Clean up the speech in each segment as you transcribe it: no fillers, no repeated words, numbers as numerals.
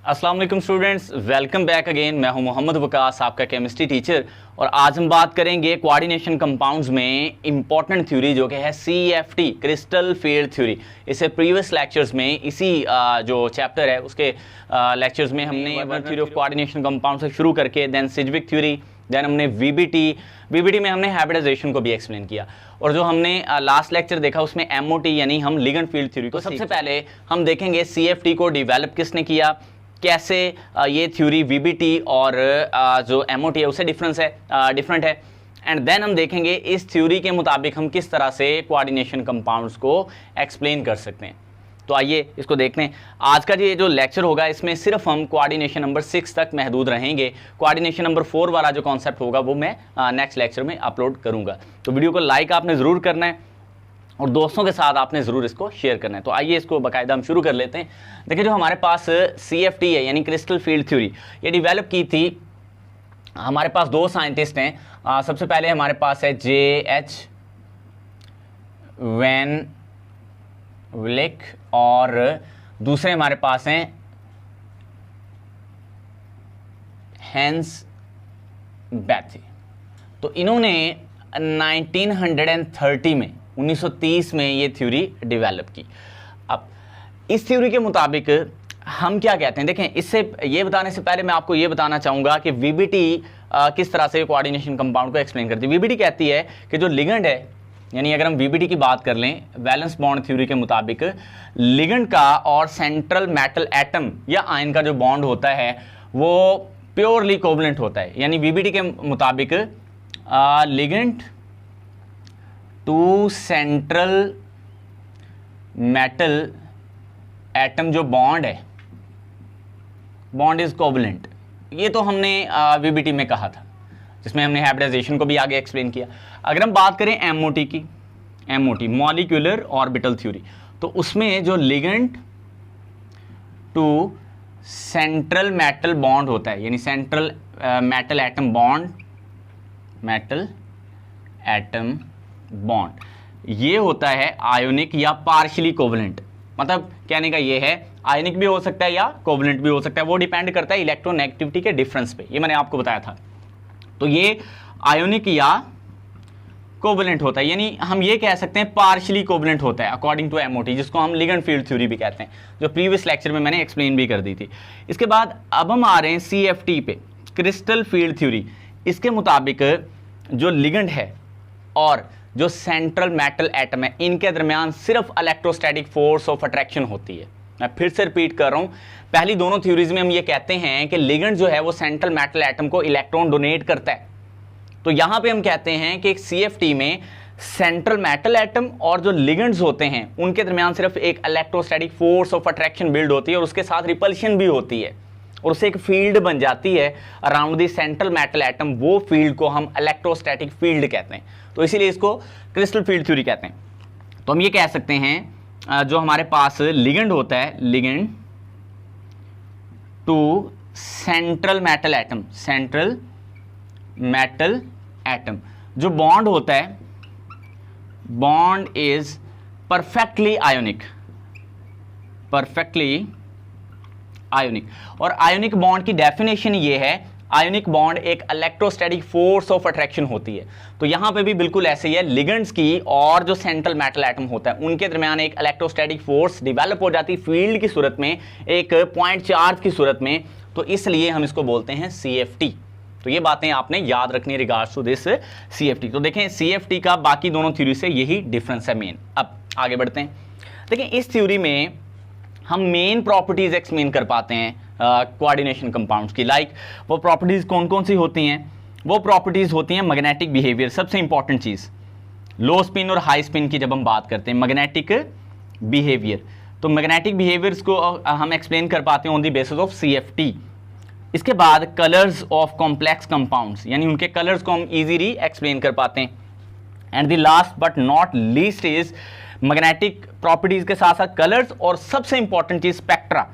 अस्सलाम वालेकुम students, welcome back again. मैं हूं मोहम्मद वकास, आपका केमिस्ट्री टीचर। और आज हम बात करेंगे कोऑर्डिनेशन कंपाउंड्स में इंपॉर्टेंट थ्योरी जो कि है CFT, क्रिस्टल फील्ड थ्योरी। इसे प्रीवियस लेक्चर्स में इसी जो चैप्टर है उसके लेक्चर्स में हमने थ्योरी ऑफ कोऑर्डिनेशन कंपाउंड से शुरू करके देन सिज्विक थ्योरी, देन हमने VBT में हमने हाइब्रिडाइजेशन को भी एक्सप्लेन किया। और जो हमने लास्ट लेक्चर देखा उसमें MOT यानी हम लिगेंड फील्ड थ्योरी को सबसे पहले हम देखेंगे CFT को डेवलप किसने किया, कैसे ये थ्योरी VBT और जो MOT है उससे डिफरेंट है। एंड देन हम देखेंगे इस थ्योरी के मुताबिक हम किस तरह से कोऑर्डिनेशन कंपाउंड्स को एक्सप्लेन कर सकते हैं। तो आइए इसको देखते हैं। आज का ये जो लेक्चर होगा इसमें सिर्फ हम कोऑर्डिनेशन नंबर 6 तक महदूद रहेंगे। कोऑर्डिनेशन नंबर 4 वाला जो कॉन्सेप्ट होगा वो मैं नेक्स्ट लेक्चर में अपलोड करूंगा। तो वीडियो को लाइक आपने ज़रूर करना है और दोस्तों के साथ आपने ज़रूर इसको शेयर करना है। तो आइए इसको बाकायदा हम शुरू कर लेते हैं। देखिए, जो हमारे पास CFT है यानी क्रिस्टल फील्ड थ्योरी, ये डेवलप की थी। हमारे पास दो साइंटिस्ट हैं। सबसे पहले हमारे पास है JH वैन विलिक और दूसरे हमारे पास हैं हैंस बैथी। तो इन्होंने 1930 में ये थ्योरी डेवलप की। अब इस थ्योरी के मुताबिक हम क्या कहते हैं, देखें, इससे ये बताने से पहले मैं आपको ये बताना चाहूँगा कि VBT किस तरह से कोऑर्डिनेशन कंपाउंड को एक्सप्लेन करती है। VBT कहती है कि जो लिगेंड है, यानी अगर हम VBT की बात कर लें वैलेंस बॉन्ड थ्योरी के मुताबिक, लिगेंड का और सेंट्रल मेटल एटम या आयन का जो बॉन्ड होता है वो प्योरली कोवलेंट होता है। यानी VBT के मुताबिक ligand to central metal atom जो बॉन्ड है, बॉन्ड इज कोवलेंट। ये तो हमने VBT में कहा था, जिसमें हमने हाइब्रिडाइजेशन को भी आगे एक्सप्लेन किया। अगर हम बात करें MOT की, MOT मॉलिक्यूलर ऑर्बिटल थ्योरी, तो उसमें जो ligand to central metal bond होता है, यानी central metal atom bond, metal atom bond, ये होता है आयोनिक या पार्शियली कोवलेंट। मतलब कहने का ये है आयोनिक भी हो सकता है या कोवलेंट भी हो सकता है, वो डिपेंड करता है इलेक्ट्रोनेगेटिविटी के डिफरेंस पे। ये मैंने आपको बताया था। तो ये आयोनिक या कोवलेंट होता है, यानी हम ये कह सकते हैं पार्शियली कोवलेंट होता है अकॉर्डिंग टू MOT, जिसको हम लिगेंड फील्ड थ्योरी भी कहते हैं, जो प्रीवियस लेक्चर में मैंने एक्सप्लेन भी कर दी थी। इसके बाद अब हम आ रहे हैं CFT पे, क्रिस्टल फील्ड थ्योरी। इसके मुताबिक जो लिगेंड है और जो सेंट्रल मेटल एटम है, इनके दरमियान सिर्फ इलेक्ट्रोस्टैटिक फोर्स ऑफ अट्रैक्शन होती है। मैं फिर से रिपीट कर रहा हूं, पहली दोनों थ्योरीज में हम ये कहते हैं कि लिगेंड जो है वो सेंट्रल मेटल एटम को इलेक्ट्रॉन डोनेट करता है। तो यहां पे हम कहते हैं कि CFT में सेंट्रल मेटल एटम और जो लिगेंड्स होते हैं उनके दरमियान सिर्फ एक electrostatic force of attraction build होती है और उसके साथ रिपल्शन भी होती है और उससे एक फील्ड बन जाती है around the central metal atom. वो फील्ड को हम इलेक्ट्रोस्टैटिक फील्ड कहते हैं। तो इसीलिए इसको क्रिस्टल फील्ड थ्योरी कहते हैं। तो हम ये कह सकते हैं जो हमारे पास लिगेंड होता है, ligand to central metal atom, central metal atom, जो बॉन्ड होता है, bond is perfectly ionic, perfectly ionic. और आयोनिक बॉन्ड की डेफिनेशन ये है, आयोनिक बॉन्ड एक इलेक्ट्रोस्टैटिक फोर्स ऑफ अट्रैक्शन होती है। तो यहां पे भी बिल्कुल ऐसे ही है, लिगेंड्स की और जो सेंट्रल मेटल एटम होता है उनके दरमियान एक इलेक्ट्रोस्टैटिक फोर्स डेवलप हो जाती है फील्ड की सूरत में, एक पॉइंट चार्ज की सूरत में। तो इसलिए हम इसको बोलते हैं CFT। तो ये बातें आपने याद रखनी रिगार्ड्स टू दिस CFT। तो देखें, CFT का बाकी दोनों थ्योरी से यही डिफरेंस है मेन। अब आगे बढ़ते हैं। देखें, इस थ्योरी में हम मेन प्रॉपर्टीज एक्सप्लेन कर पाते हैं कोऑर्डिनेशन कंपाउंड्स की। लाइक वो प्रॉपर्टीज कौन कौन सी होती हैं? वो प्रॉपर्टीज होती हैं मैग्नेटिक बिहेवियर, सबसे इंपॉर्टेंट चीज़। लो स्पिन और हाई स्पिन की जब हम बात करते हैं, मैग्नेटिक बिहेवियर, तो मैग्नेटिक बिहेवियर्स को हम एक्सप्लेन कर पाते हैं on the basis of CFT। इसके बाद कलर्स ऑफ कॉम्प्लेक्स कंपाउंड्स, यानी उनके कलर्स को हम इजीली एक्सप्लेन कर पाते हैं। And the last but not least is magnetic properties के साथ साथ कलर्स, और सबसे इंपॉर्टेंट चीज स्पेक्ट्रा,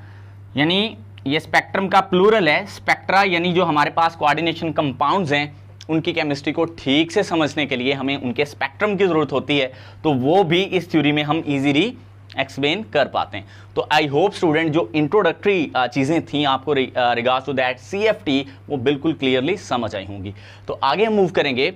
यानी ये स्पेक्ट्रम का प्लूरल है, स्पेक्ट्रा, यानी जो हमारे पास कोऑर्डिनेशन कंपाउंड्स हैं उनकी केमिस्ट्री को ठीक से समझने के लिए हमें उनके स्पेक्ट्रम की जरूरत होती है। तो वो भी इस थ्योरी में हम इजीली एक्सप्लेन कर पाते हैं। तो आई होप स्टूडेंट जो इंट्रोडक्टरी चीज़ें थी आपको रिगार्ड्स टू दैट CFT वो बिल्कुल क्लियरली समझ आई होंगी। तो आगे हम मूव करेंगे।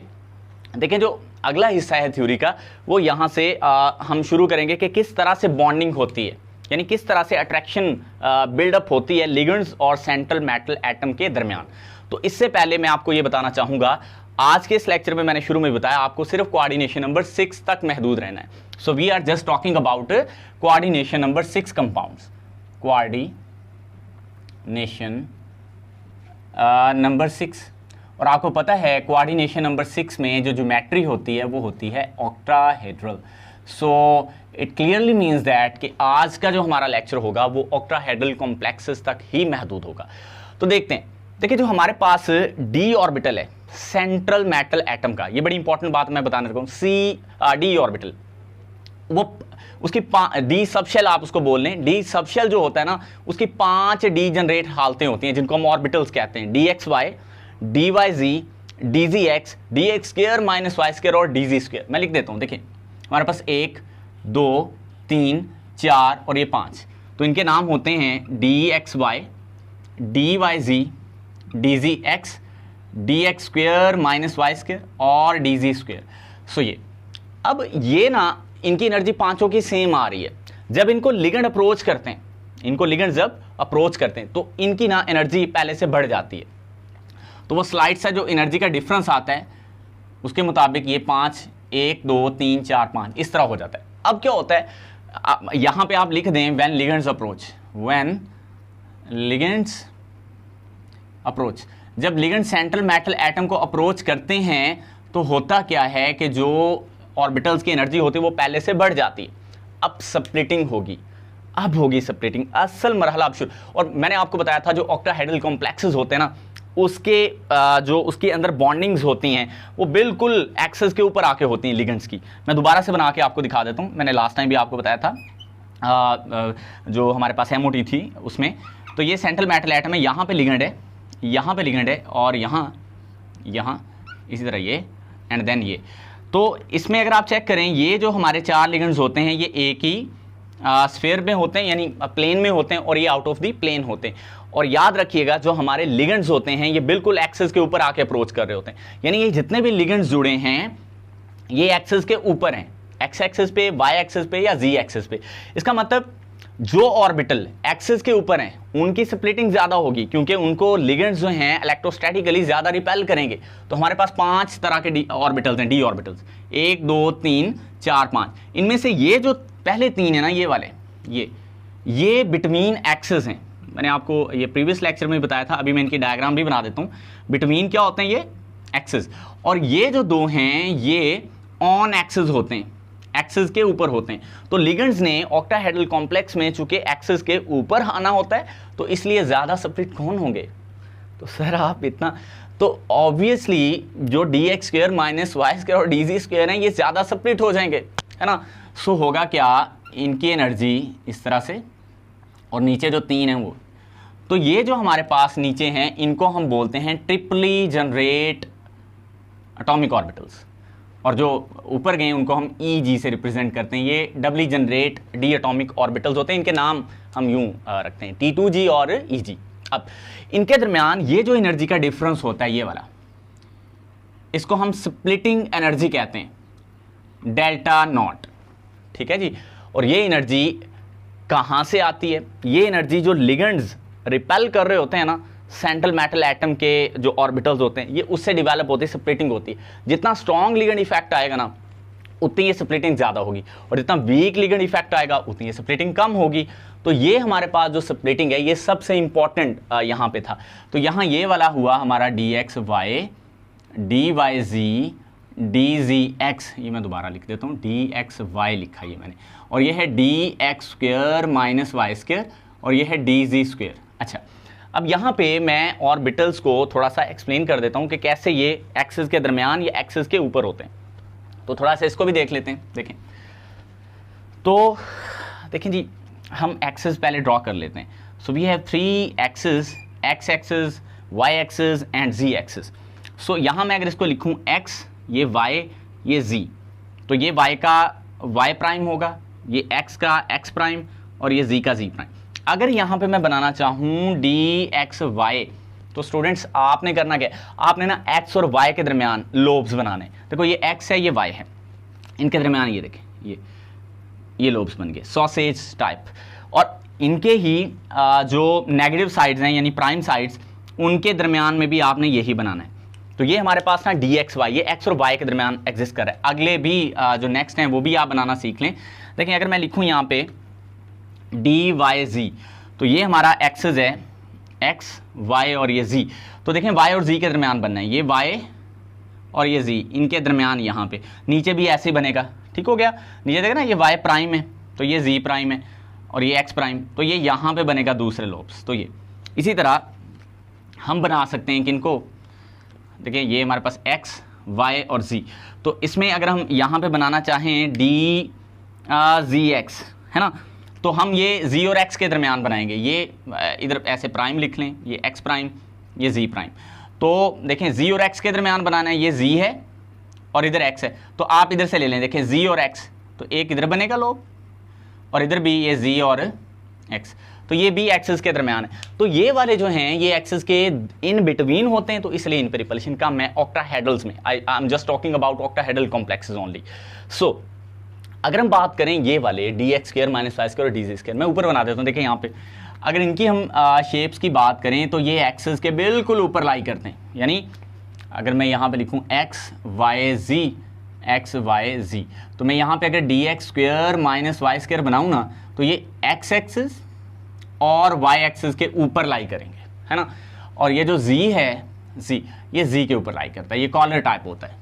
देखें जो अगला हिस्सा है थ्योरी का वो यहाँ से हम शुरू करेंगे कि किस तरह से बॉन्डिंग होती है, यानी किस तरह से अट्रैक्शन बिल्डअप होती है लिगेंड्स और सेंट्रल मेटल एटम के दरमियान। तो इससे पहले मैं आपको ये बताना चाहूँगा, आज के इस लेक्चर में मैंने शुरू में बताया आपको सिर्फ कोऑर्डिनेशन नंबर 6 तक महदूद रहना है। So we are just talking about coordination number 6 compounds, coordination number 6। और आपको पता है कोऑर्डिनेशन नंबर 6 में जो ज्योमेट्री होती है वो होती है octahedral. So it clearly means that कि आज का जो हमारा लेक्चर होगा वो ऑक्टाहेड्रल कॉम्प्लेक्सेस तक ही महदूद होगा। तो देखते हैं, देखिए जो हमारे पास d ऑर्बिटल है सेंट्रल मेटल एटम का, ये बड़ी इंपॉर्टेंट बात मैं बताने लगा हूं। d ऑर्बिटल वो उसकी डी सबशेल आप उसको बोल लें। डी सबशेल जो होता है ना उसकी 5 डी जनरेट हालतें होती हैं जिनको हम ऑर्बिटल्स कहते हैं, dxy, dyz, dzx, dx square minus Y square और dz स्क्वायर। मैं लिख देता हूं, देखिए हमारे पास 1 2 3 4 और ये 5, तो इनके नाम होते हैं dxy, dyz, dzx, dx square minus Y square और dz स्क्वायर। सो ये अब ये ना इनकी एनर्जी पांचों की सेम आ रही है। जब इनको लिगेंड अप्रोच करते हैं, इनको लिगेंड जब अप्रोच करते हैं तो इनकी ना एनर्जी पहले से बढ़ जाती है। तो वो स्लाइड से जो एनर्जी का डिफरेंस आता है उसके मुताबिक ये 5 1 2 3 4 5 इस तरह हो जाता है। अब क्या होता है, यहां पे आप लिख दें when ligands approach, when ligands approach. जब लिगेंड सेंट्रल मेटल एटम को अप्रोच करते हैं तो होता क्या है कि जो ऑर्बिटल्स की एनर्जी होती है वो पहले से बढ़ जाती है। अब स्प्लिटिंग होगी, अब होगी स्प्लिटिंग, असल मरहला अब शुरू। और मैंने आपको बताया था जो ऑक्टाहेड्रल कॉम्प्लेक्सेस होते हैं ना उसके जो उसके अंदर बॉन्डिंग्स होती हैं वो बिल्कुल एक्सेस के ऊपर आके होती हैं लिगेंड्स की। मैं दोबारा से बना के आपको दिखा देता हूँ, मैंने लास्ट टाइम भी आपको बताया था जो हमारे पास MOT थी उसमें। तो ये सेंट्रल मेटल एटम है, यहाँ पे लिगेंड है, यहाँ पे लिगेंड है और यहाँ इसी तरह ये एंड देन ये। तो इसमें अगर आप चेक करें ये जो हमारे 4 लिगेंड्स होते हैं ये एक ही स्फीयर में होते हैं, यानी प्लेन में होते हैं, और ये आउट ऑफ द प्लेन होते हैं। और याद रखिएगा जो हमारे लिगेंड्स होते हैं ये बिल्कुल एक्सेस के ऊपर आके अप्रोच कर रहे होते हैं, यानी ये जितने भी लिगेंड्स जुड़े हैं ये एक्सेस के ऊपर हैं, एक्स एक्सेस पे, वाई एक्सेस पे या जी एक्सेस पे। इसका मतलब जो ऑर्बिटल एक्सेस के ऊपर हैं उनकी स्प्लिटिंग ज्यादा होगी क्योंकि उनको लिगेंड्स जो हैं इलेक्ट्रोस्टैटिकली ज्यादा रिपेल करेंगे। तो हमारे पास 5 तरह के ऑर्बिटल्स हैं, डी ऑर्बिटल्स, 1 2 3 4 5। इनमें से ये जो पहले 3 है ना ये वाले ये बिटवीन एक्सेस हैं। मैंने आपको ये प्रीवियस लेक्चर में बताया था, अभी मैं इनकी डायग्राम भी बना देता हूँ। बिटवीन क्या होते हैं ये एक्सेस, और ये जो 2 हैं ये ऑन एक्सेस होते हैं, एक्सेस के ऊपर होते हैं। तो लिगेंड्स ने ऑक्टाहेड्रल कॉम्प्लेक्स में चूंकि एक्सेस के ऊपर आना होता है तो इसलिए ज्यादा स्प्लिट कौन होंगे। तो सर आप इतना, तो ऑब्वियसली जो dx square minus Y square और dz स्क्वायर हैं ये ज्यादा स्प्लिट हो जाएंगे, है ना। सो होगा क्या, इनकी एनर्जी इस तरह से और नीचे जो 3 हैं वो, तो ये जो हमारे पास नीचे हैं इनको हम बोलते हैं ट्रिपली जनरेट एटॉमिक ऑर्बिटल्स, और जो ऊपर गए उनको हम EG से रिप्रेजेंट करते हैं। ये डबली जनरेट डी एटॉमिक ऑर्बिटल्स होते हैं, इनके नाम हम यूं रखते हैं T2G और EG। अब इनके दरमियान ये जो एनर्जी का डिफरेंस होता है ये वाला, इसको हम स्प्लिटिंग एनर्जी कहते हैं, डेल्टा नॉट, ठीक है जी। और ये एनर्जी कहाँ से आती है, ये एनर्जी जो लिगेंड्स रिपेल कर रहे होते हैं ना सेंट्रल मेटल एटम के जो ऑर्बिटल्स होते हैं ये उससे डेवलप होती है, स्प्लिटिंग होती है। जितना स्ट्रॉन्ग लिगेंड इफेक्ट आएगा ना उतनी ये स्प्लिटिंग ज़्यादा होगी, और जितना वीक लिगेंड इफेक्ट आएगा उतनी ये स्प्लिटिंग कम होगी। तो ये हमारे पास जो स्प्लिटिंग है ये सबसे इंपॉर्टेंट यहाँ पे था। तो यहाँ ये वाला हुआ हमारा dxy, dyz, dzx, ये मैं दोबारा लिख देता हूँ, dxy लिखा ये मैंने, और ये है dx square minus Y square और ये है dz स्क्वायर। अच्छा, अब यहाँ पे मैं ऑर्बिटल्स को थोड़ा सा एक्सप्लेन कर देता हूँ कि कैसे ये एक्सिस के दरमियान या एक्सिस के ऊपर होते हैं। तो थोड़ा सा इसको भी देख लेते हैं। देखें तो देखें जी, हम एक्सिस पहले ड्रॉ कर लेते हैं। So we have 3 axis, x axis, y axis and z axis. So यहाँ मैं अगर इसको लिखूँ x, ये y, ये z, तो ये y का y प्राइम होगा, ये x का x प्राइम और ये z का z प्राइम। अगर यहाँ पे मैं बनाना चाहूँ dxy, तो स्टूडेंट्स आपने करना क्या है, आपने ना x और y के दरमियान लोब्स बनाने। देखो ये x है, ये y है, इनके दरमियान ये देखें ये लोब्स बन गए सॉसेज टाइप, और इनके ही जो नेगेटिव साइड्स हैं यानी प्राइम साइड्स, उनके दरमियान में भी आपने यही बनाना है। तो ये हमारे पास ना dxy, ये x और y के दरमियान एग्जिस्ट कर रहा है। अगले भी जो नेक्स्ट हैं वो भी आप बनाना सीख लें। देखें अगर मैं लिखूँ यहाँ पे dyz, तो ये हमारा एक्सेस है x, y और ये z। तो देखें y और z के दरमियान बनना है, ये y और ये z इनके दरमियान यहाँ पे, नीचे भी ऐसे ही बनेगा। ठीक हो गया, नीचे देखा ना ये y प्राइम है तो ये z प्राइम है और ये x प्राइम, तो ये यहाँ पे बनेगा दूसरे लोब्स। तो ये इसी तरह हम बना सकते हैं किनको, देखिए ये हमारे पास x, y और z। तो इसमें अगर हम यहाँ पे बनाना चाहें dzx है ना, तो हम ये z और x के दरमियान बनाएंगे। ये इधर ऐसे प्राइम लिख लें, ये x प्राइम, ये z प्राइम। तो देखें z और x के दरमियान बनाना है, ये z है और इधर x है। तो आप इधर से ले लें, देखें z और x, तो एक इधर बनेगा लोब और इधर भी ये z और x, तो ये भी एक्सिस के दरमियान है। तो ये वाले जो हैं ये एक्सिस के इन बिटवीन होते हैं, तो इसलिए इन पर रिपल्शन का मैं ऑक्टाहेड्रल्स में, I am just talking about octahedral complexes only. So अगर हम बात करें ये वाले dx square minus Y square और dz स्क्वायर, मैं ऊपर बना देता हूँ। देखें यहाँ पे अगर इनकी हम शेप्स की बात करें तो ये एक्सिस के बिल्कुल ऊपर लाई करते हैं। यानी अगर मैं यहाँ पे लिखूँ x y z, तो मैं यहाँ पे अगर dx square minus Y square बनाऊँ ना, तो ये x एक्सिस और y एक्सिस के ऊपर लाई करेंगे, है ना। और ये जो z है, ये z के ऊपर लाई करता है, ये कॉर्नर टाइप होता है।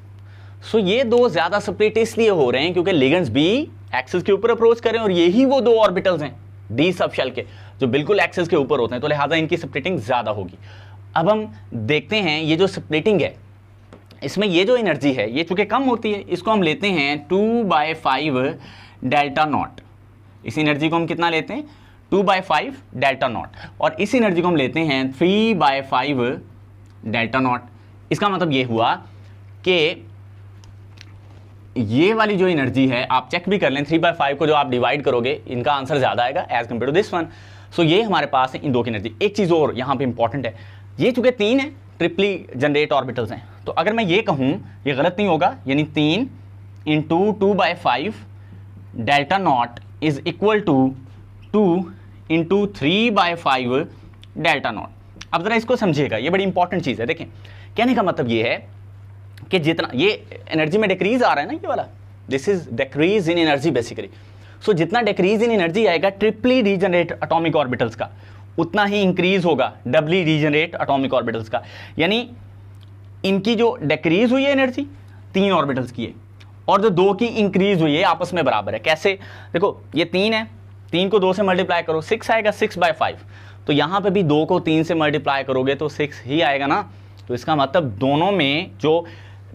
सो ये दो ज़्यादा स्प्लिट इसलिए हो रहे हैं क्योंकि लिगेंड्स भी एक्सिस के ऊपर अप्रोच करें, और यही वो दो ऑर्बिटल्स हैं डी सबशेल के जो बिल्कुल एक्सिस के ऊपर होते हैं, तो लिहाजा इनकी स्प्लिटिंग ज़्यादा होगी। अब हम देखते हैं ये जो स्प्लिटिंग है, इसमें ये जो एनर्जी है ये चूँकि कम होती है, इसको हम लेते हैं 2/5 डेल्टा नॉट। इस एनर्जी को हम कितना लेते हैं, 2/5 डेल्टा नॉट, और इस एनर्जी को हम लेते हैं 3/5 डेल्टा नॉट। इसका मतलब ये हुआ कि ये वाली जो एनर्जी है, आप चेक भी कर लें, 3/5 को जो आप डिवाइड करोगे इनका आंसर ज़्यादा आएगा as compared to this one. So ये हमारे पास है इन दो की एनर्जी। एक चीज़ और यहाँ पे इंपॉर्टेंट है, ये चूँकि 3 है, ट्रिपली जनरेट ऑर्बिटल्स हैं, तो अगर मैं ये कहूँ ये गलत नहीं होगा, यानी 3 × 2/5 delta naught is equal to 2 × 3/5 delta naught. अब ज़रा इसको समझिएगा, ये बड़ी इंपॉर्टेंट चीज़ है। देखें कहने का मतलब ये है कि जितना ये एनर्जी में डिक्रीज आ रहा है ना, ये वाला, this is decrease in energy basically. So जितना डिक्रीज इन एनर्जी आएगा ट्रिपली रीजनरेट एटॉमिक ऑर्बिटल्स का, उतना ही इंक्रीज होगा डबली रीजनरेट एटॉमिक ऑर्बिटल्स का। यानी इनकी जो डिक्रीज हुई है एनर्जी 3 ऑर्बिटल्स की है, और जो 2 की इंक्रीज हुई है आपस में बराबर है। कैसे, देखो ये 3 है, 3 को 2 से मल्टीप्लाई करो 6 आएगा, 6/5। तो यहाँ पे भी 2 को 3 से मल्टीप्लाई करोगे तो 6 ही आएगा ना। तो इसका मतलब दोनों में जो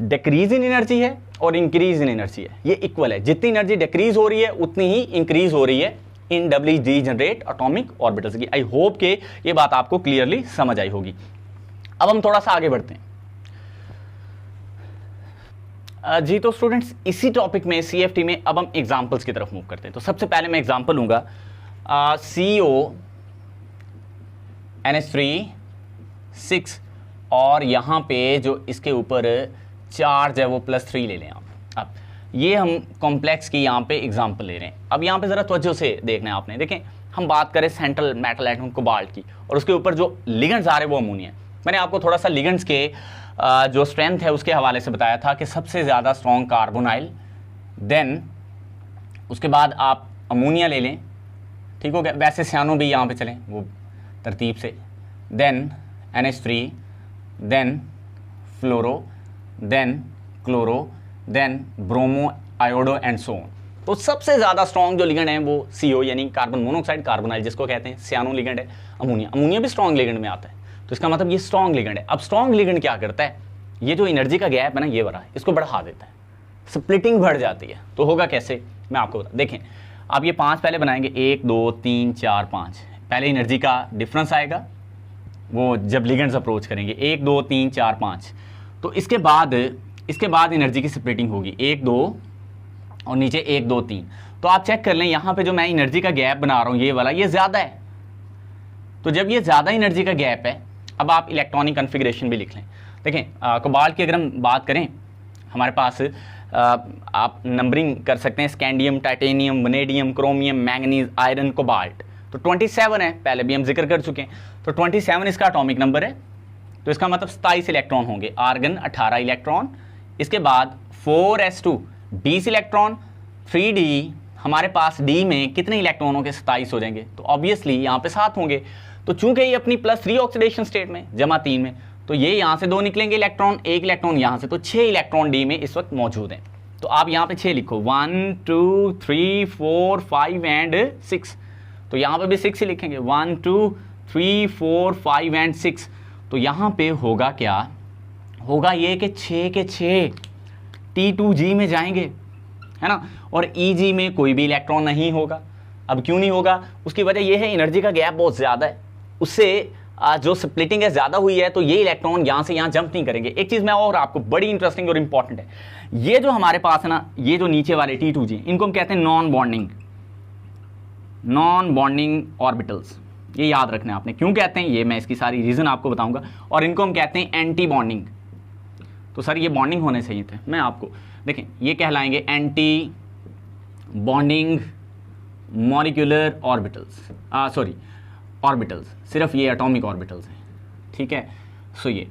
डिक्रीज इन एनर्जी है और इंक्रीज इन एनर्जी है ये इक्वल है। जितनी एनर्जी डिक्रीज हो रही है उतनी ही इंक्रीज हो रही है इन डबली रीजनरेट एटॉमिक ऑर्बिटल्स की। आई होप कि ये बात आपको क्लियरली समझ आई होगी। अब हम थोड़ा सा आगे बढ़ते हैं जी। तो स्टूडेंट्स इसी टॉपिक में CFT में अब हम एग्जांपल्स की तरफ मूव करते हैं। तो सबसे पहले मैं एग्जांपल लूंगा CONH3 और यहाँ पे जो इसके ऊपर चार्ज है वो +3 ले लें आप। अब ये हम कॉम्प्लेक्स की यहाँ पे एग्जांपल ले रहे हैं। अब यहाँ पे ज़रा तवज्जो से देखना है आपने। देखें हम बात करें सेंट्रल मेटल एटम कोबाल्ट की, और उसके ऊपर जो लिगेंड्स आ रहे हैं वो अमोनिया। मैंने आपको थोड़ा सा लिगेंड्स के जो स्ट्रेंथ है उसके हवाले से बताया था कि सबसे ज़्यादा स्ट्रॉन्ग कार्बोनाइल, देन उसके बाद आप अमोनिया ले लें, ठीक हो गया। वैसे सियानो भी यहाँ पे चलें वो तरतीब से, then NH3, then fluoro, then chloro, then bromo, iodo and so on. तो सबसे ज़्यादा स्ट्रॉन्ग जो लिगेंड है वो CO यानी कार्बन मोनोऑक्साइड कार्बोनाइल जिसको कहते हैं, सियानो लिगेंड है। अमोनिया भी स्ट्रॉन्ग लिगेंड में आता है, तो इसका मतलब ये स्ट्रॉन्ग लिगेंड है। अब स्ट्रॉन्ग लिगेंड क्या करता है, ये जो एनर्जी का गैप है ना ये वाला, इसको बढ़ा देता है, स्प्लिटिंग बढ़ जाती है। तो होगा कैसे, मैं आपको बता, देखें आप ये 5 पहले बनाएंगे, 1 2 3 4 5, पहले एनर्जी का डिफरेंस आएगा वो जब लिगेंड्स अप्रोच करेंगे, 1 2 3 4 5। तो इसके बाद एनर्जी की स्प्लिटिंग होगी 1 2 और नीचे 1 2 3। तो आप चेक कर लें यहाँ पे जो मैं एनर्जी का गैप बना रहा हूँ ये वाला, ये ज़्यादा है। तो जब ये ज़्यादा एनर्जी का गैप है, अब आप इलेक्ट्रॉनिक कन्फिग्रेशन भी लिख लें। देखें कोबाल्ट की अगर हम बात करें, हमारे पास आप नंबरिंग कर सकते हैं, scandium, titanium, vanadium, chromium, manganese, iron, cobalt. तो 27 है, पहले भी हम जिक्र कर चुके हैं। तो 27 इसका एटॉमिक नंबर है, तो इसका मतलब 27 इलेक्ट्रॉन होंगे। आर्गन 18 इलेक्ट्रॉन, इसके बाद 4s2 20 इलेक्ट्रॉन, 3d हमारे पास d में कितने इलेक्ट्रॉन होंगे, 27 हो जाएंगे। तो ऑब्वियसली यहाँ पे 7 होंगे। तो चूंकि ये अपनी +3 ऑक्सीडेशन स्टेट में, जमा 3 में, तो ये यहाँ से 2 निकलेंगे इलेक्ट्रॉन, 1 इलेक्ट्रॉन यहाँ से, तो 6 इलेक्ट्रॉन डी में इस वक्त मौजूद हैं। तो आप यहाँ पे 6 लिखो, 1 2 3 4 5 एंड 6। तो यहाँ पे भी 6 ही लिखेंगे, 1 2 3 4 5 एंड 6। तो यहाँ पे होगा क्या, होगा ये कि 6 के 6 T2G में जाएंगे, है ना, और EG में कोई भी इलेक्ट्रॉन नहीं होगा। अब क्यों नहीं होगा, उसकी वजह यह है एनर्जी का गैप बहुत ज़्यादा है, उससे जो स्प्लिटिंग है ज़्यादा हुई है, तो ये इलेक्ट्रॉन यहाँ से यहाँ जंप नहीं करेंगे। एक चीज़ मैं और आपको बड़ी इंटरेस्टिंग और इंपॉर्टेंट है, ये जो हमारे पास है ना, ये जो नीचे वाले T2G, इनको हम कहते हैं नॉन बॉन्डिंग ऑर्बिटल्स। ये याद रखना है आपने, क्यों कहते हैं ये मैं इसकी सारी रीज़न आपको बताऊंगा। और इनको हम कहते हैं एंटी बॉन्डिंग। तो सर ये बॉन्डिंग होने चाहिए थे, मैं आपको देखें ये कहलाएंगे anti bonding molecular orbitals, sorry orbitals, सिर्फ ये एटॉमिक ऑर्बिटल्स हैं, ठीक है। सो ये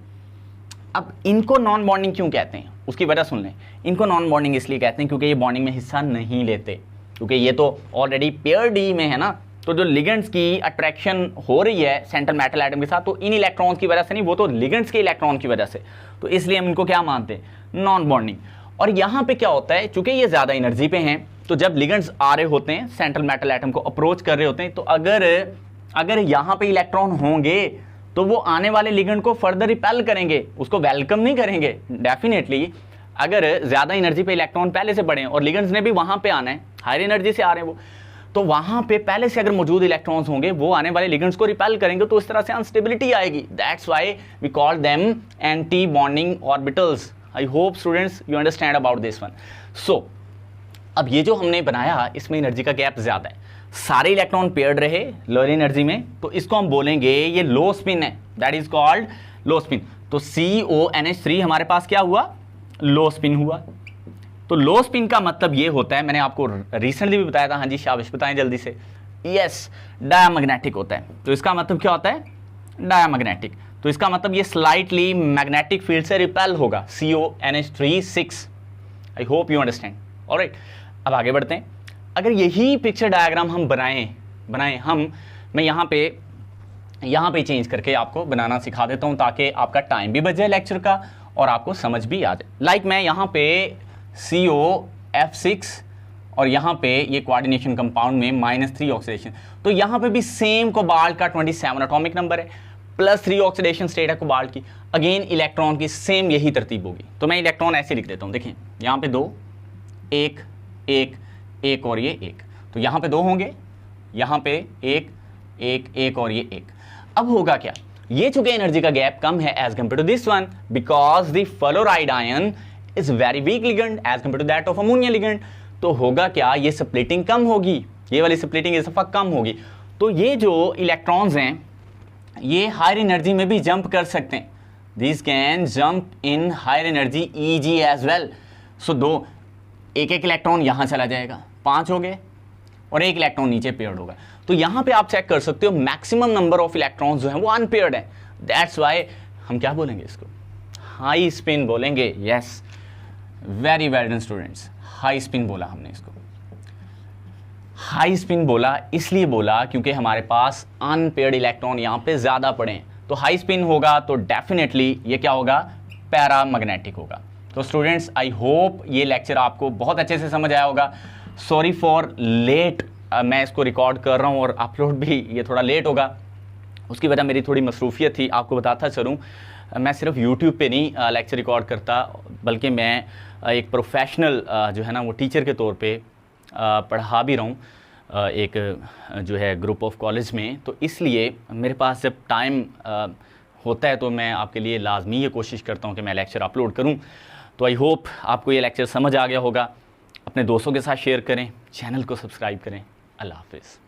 अब इनको नॉन बॉन्डिंग क्यों कहते हैं, उसकी वजह सुन लें। इनको नॉन बॉन्डिंग इसलिए कहते हैं क्योंकि ये बॉन्डिंग में हिस्सा नहीं लेते, क्योंकि ये तो ऑलरेडी पेयर डी में है ना। तो जो लिगेंड्स की अट्रैक्शन हो रही है सेंट्रल मेटल एटम के साथ, तो इन इलेक्ट्रॉन्स की वजह से नहीं, वो तो लिगेंड्स के इलेक्ट्रॉन की वजह से। तो इसलिए हम इनको क्या मानते हैं, नॉन बॉन्डिंग। और यहाँ पे क्या होता है, चूंकि ये ज़्यादा एनर्जी पे हैं, तो जब लिगेंड्स आ रहे होते हैं सेंट्रल मेटल एटम को अप्रोच कर रहे होते हैं, तो अगर यहाँ पे इलेक्ट्रॉन होंगे तो वो आने वाले लिगेंड को फर्दर रिपेल करेंगे, उसको वेलकम नहीं करेंगे। डेफिनेटली अगर ज़्यादा एनर्जी पे इलेक्ट्रॉन पहले से बढ़े और लिगेंड्स ने भी वहाँ पे आना है, हायर एनर्जी से आ रहे हैं वो, तो वहाँ पे पहले से अगर मौजूद इलेक्ट्रॉन्स होंगे वो आने वाले लिगेंड्स को रिपेल करेंगे, तो इस तरह से अनस्टेबिलिटी आएगी। That's why we call them anti bonding orbitals. I hope students you understand about this one. So अब ये जो हमने बनाया, इसमें एनर्जी का गैप ज़्यादा है, सारे इलेक्ट्रॉन पेयर्ड रहे लोअर एनर्जी में, तो इसको हम बोलेंगे ये लो स्पिन है, that is called low spin. तो CONH3 हमारे पास क्या हुआ, लो स्पिन हुआ। तो लो स्पिन का मतलब ये होता है, मैंने आपको रिसेंटली भी बताया था, हाँ जी शाबाश बताएं जल्दी से, यस डायामैग्नेटिक होता है। तो इसका मतलब क्या होता है, डायामैग्नेटिक। तो इसका मतलब ये स्लाइटली मैग्नेटिक फील्ड से रिपेल होगा, CONH3 6। I hope you understand. Alright, अब आगे बढ़ते हैं। अगर यही पिक्चर डायग्राम हम बनाएं मैं यहाँ पे चेंज करके आपको बनाना सिखा देता हूँ, ताकि आपका टाइम भी बच जाए लेक्चर का और आपको समझ भी आ जाए। लाइक मैं यहाँ पे COF6 और यहाँ पे ये कोऑर्डिनेशन कंपाउंड में -3 ऑक्सीडेशन, तो यहाँ पे भी सेम कोबाल्ट का 27 एटॉमिक नंबर है, +3 ऑक्सीडेशन स्टेट है कोबाल्ट की। अगेन इलेक्ट्रॉन की सेम यही तरतीब होगी। तो मैं इलेक्ट्रॉन ऐसे लिख देता हूँ, देखिए यहाँ पे 2 1 1 1 और ये 1, तो यहाँ पे 2 होंगे, यहाँ पे 1 1 1 और ये 1। अब होगा क्या, ये चूंकि एनर्जी का गैप कम है as compared to this one, because the fluoride ion is very weak ligand as compared to that of ammonia ligand. तो होगा क्या, ये स्प्लिटिंग कम होगी, ये वाली स्प्लिटिंग इस दफा कम होगी। तो ये जो इलेक्ट्रॉन्स हैं ये हायर एनर्जी में भी जंप कर सकते हैं, this can jump in higher energy EG as well. So एक इलेक्ट्रॉन यहाँ चला जाएगा, 5 हो गए, और 1 इलेक्ट्रॉन नीचे पेयर्ड होगा। तो यहाँ पे आप चेक कर सकते हो मैक्सिमम नंबर ऑफ इलेक्ट्रॉन्स जो हैं वो अनपेयर्ड हैं। दैट्स वाई हम क्या बोलेंगे इसको, हाई स्पिन बोलेंगे। Yes, very well done students, high spin बोला हमने इसको। हाई स्पिन बोला इसलिए बोला क्योंकि हमारे पास अनपेयर्ड इलेक्ट्रॉन यहाँ पे ज़्यादा पड़े हैं। तो हाई स्पिन होगा तो डेफिनेटली ये क्या होगा, पैरामैग्नेटिक होगा। तो स्टूडेंट्स आई होप ये लेक्चर आपको बहुत अच्छे से समझ आया होगा। सॉरी फॉर लेट, मैं इसको रिकॉर्ड कर रहा हूँ और अपलोड भी ये थोड़ा लेट होगा, उसकी वजह मेरी थोड़ी मसरूफियत थी। आपको बताता चलूँ, मैं सिर्फ यूट्यूब पे नहीं लेक्चर रिकॉर्ड करता, बल्कि मैं एक प्रोफेशनल जो है ना वो टीचर के तौर पे पढ़ा भी रहा हूँ एक जो है ग्रुप ऑफ कॉलेज में। तो इसलिए मेरे पास जब टाइम होता है तो मैं आपके लिए लाजमी ये कोशिश करता हूँ कि मैं लेक्चर अपलोड करूँ। तो आई होप आपको ये लेक्चर समझ आ गया होगा। अपने दोस्तों के साथ शेयर करें, चैनल को सब्सक्राइब करें। अल्लाह हाफिज़।